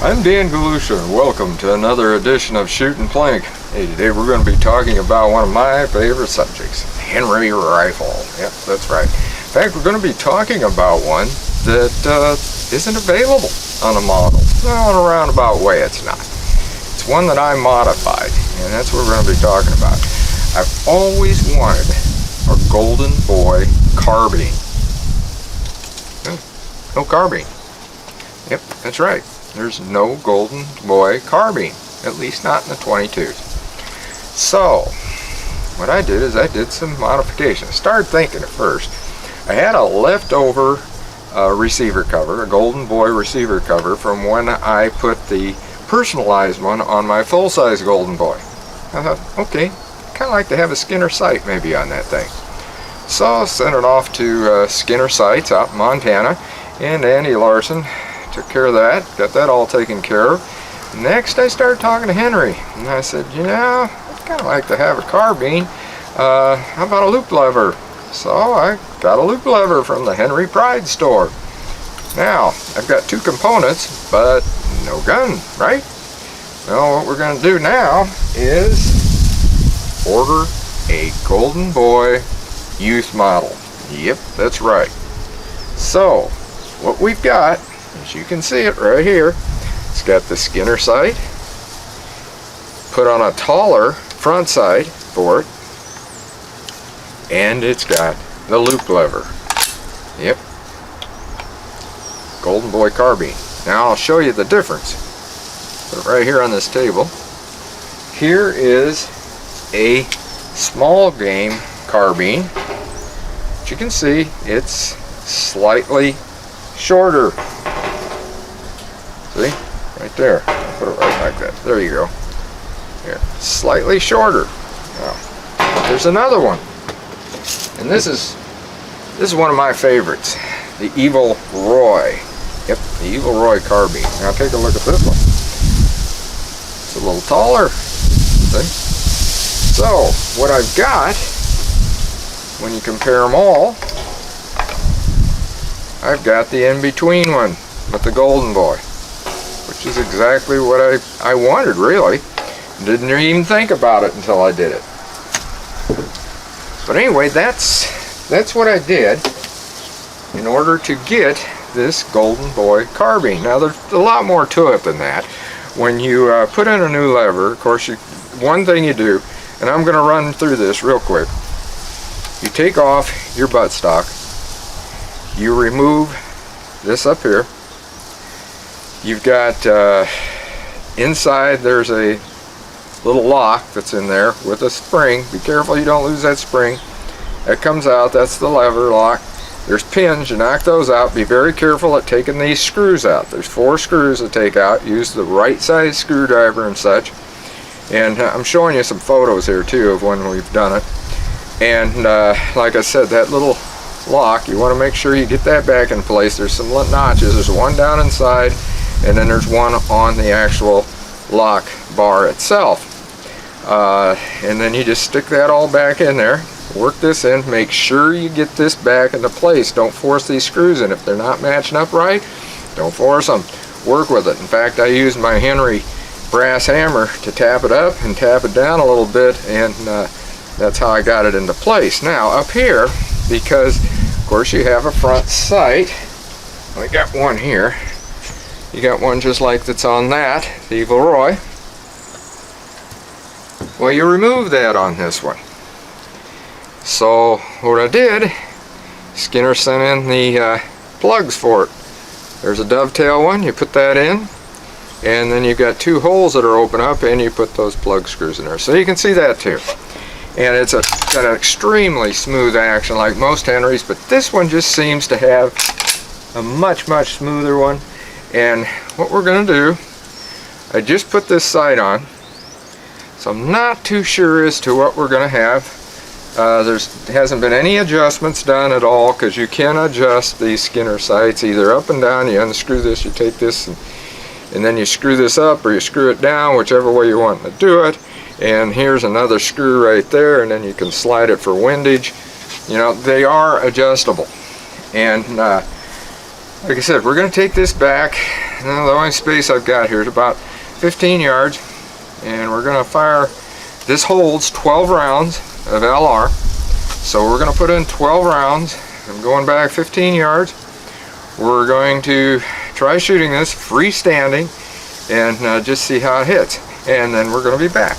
I'm Dan Galusha, and welcome to another edition of Shootin' Plink. Hey, today we're going to be talking about one of my favorite subjects, Henry rifle. Yep, that's right. In fact, we're going to be talking about one that isn't available on a model. Well, in a roundabout way, it's not. It's one that I modified, and that's what we're going to be talking about. I've always wanted a Golden Boy Carbine. No carbine. Yep, that's right. There's no Golden Boy Carbine, at least not in the 22s. So, what I did is I did some modifications. I started thinking at first. I had a leftover receiver cover, a Golden Boy receiver cover from when I put the personalized one on my full-size Golden Boy. I thought, okay, kind of like to have a Skinner sight maybe on that thing. So I sent it off to Skinner Sights out in Montana, and Andy Larson took care of that, got that all taken care of. Next I started talking to Henry, and I said, you know, I'd kind of like to have a carbine. How about a loop lever? So I got a loop lever from the Henry Pride store. Now, I've got two components, but no gun, right? Well, what we're going to do now is order a Golden Boy youth model. Yep, that's right. So, what we've got, as you can see it right here, it's got the Skinner sight, put on a taller front sight for it, and it's got the loop lever. Yep. Golden Boy Carbine. Now I'll show you the difference. Put it right here on this table. Here is a small game carbine. As you can see, it's slightly shorter. See? Right there. I'll put it right like that. There you go. Here. Slightly shorter. Now, there's another one. And this is one of my favorites. The Evil Roy. Yep, the Evil Roy carbine. Now take a look at this one. It's a little taller. See? So, what I've got, when you compare them all, I've got the in-between one with the Golden Boy, which is exactly what I wanted, really. Didn't even think about it until I did it. But anyway, that's what I did in order to get this Golden Boy Carbine. Now, there's a lot more to it than that. When you put in a new lever, of course, one thing you do, and I'm going to run through this real quick. You take off your buttstock. You remove this up here. You've got inside there's a little lock that's in there with a spring. Be careful you don't lose that spring. That comes out, that's the lever lock. There's pins, you knock those out. Be very careful at taking these screws out. There's 4 screws to take out. Use the right size screwdriver and such. And I'm showing you some photos here too of when we've done it. And like I said, that little lock, you want to make sure you get that back in place. There's some notches. There's one down inside, and then there's one on the actual lock bar itself. And then you just stick that all back in there. Work this in. Make sure you get this back into place. Don't force these screws in. If they're not matching up right, don't force them. Work with it. In fact, I used my Henry brass hammer to tap it up and tap it down a little bit, and that's how I got it into place. Now, up here, because of course you have a front sight, I got one here. You got one just like that's on that, the Evil Roy. Well, you remove that on this one. So what I did, Skinner sent in the plugs for it. There's a dovetail one, you put that in, and then you've got 2 holes that are open up, and you put those plug screws in there. So you can see that too. And it's got an extremely smooth action like most Henrys, but this one just seems to have a much smoother one. And what we're going to do, I just put this sight on, so I'm not too sure as to what we're going to have. There hasn't been any adjustments done at all, because you can adjust these Skinner sights either up and down. You unscrew this, you take this, and then you screw this up or you screw it down, whichever way you want to do it. And here's another screw right there, and then you can slide it for windage. You know, they are adjustable. And like I said, we're going to take this back. the only space I've got here is about 15 yards, and we're going to fire. This holds 12 rounds of LR, so we're going to put in 12 rounds. I'm going back 15 yards. We're going to try shooting this freestanding and just see how it hits, and then we're going to be back.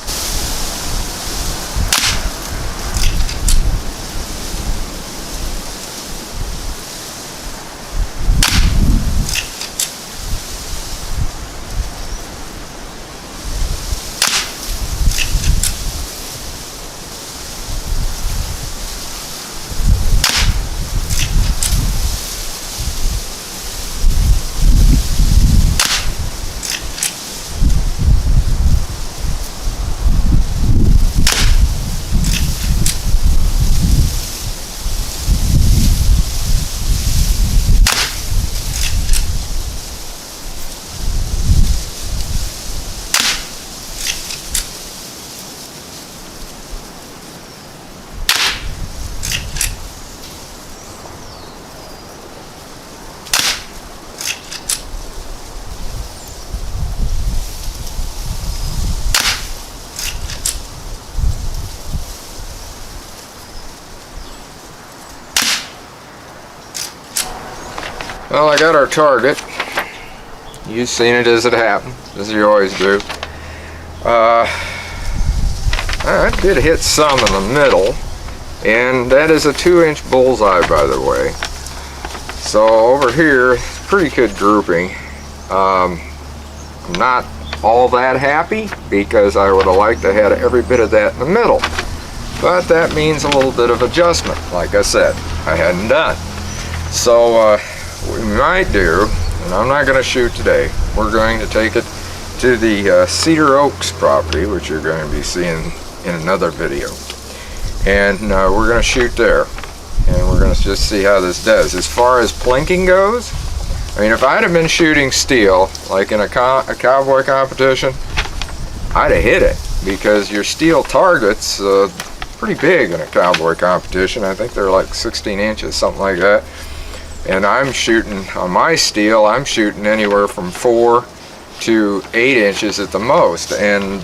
Well, I got our target. You've seen it as it happened, as you always do. I did hit some in the middle, and that is a 2-inch bullseye, by the way. So over here, pretty good grouping. I'm not all that happy because I would have liked to have every bit of that in the middle. But that means a little bit of adjustment, like I said, I hadn't done. So what we might do, and I'm not going to shoot today, we're going to take it to the Cedar Oaks property, which you're going to be seeing in another video. And we're going to shoot there, and we're going to just see how this does. As far as plinking goes, I mean, if I'd have been shooting steel, like in a cowboy competition, I'd have hit it, because your steel target's pretty big in a cowboy competition. I think they're like 16 inches, something like that. And I'm shooting, on my steel, I'm shooting anywhere from 4 to 8 inches at the most. And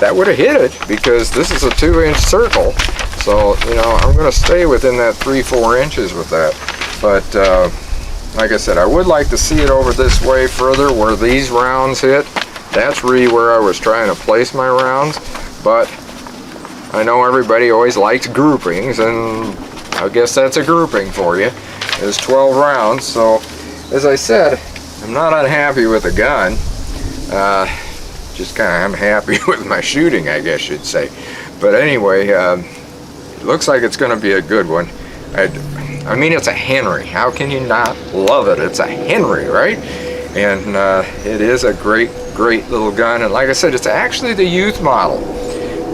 that would have hit it, because this is a 2-inch circle. So, you know, I'm going to stay within that 3-4 inches with that. But, like I said, I would like to see it over this way further, where these rounds hit. That's really where I was trying to place my rounds. But I know everybody always likes groupings, and I guess that's a grouping for you. There's 12 rounds, so as I said, I'm not unhappy with the gun. Just kind of unhappy with my shooting, I guess you'd say. But anyway, it looks like it's going to be a good one. I mean, it's a Henry. How can you not love it? It's a Henry, right? And it is a great little gun. And like I said, it's actually the youth model,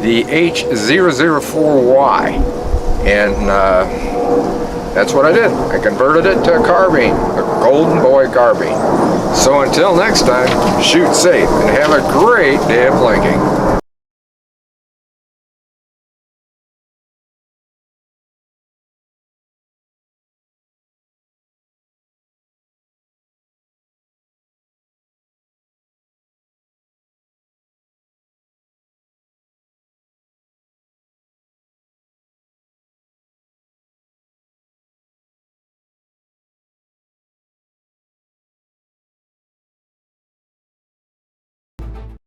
the H004Y. And that's what I did. I converted it to a carbine, a Golden Boy Carbine. So until next time, shoot safe and have a great day of plinking.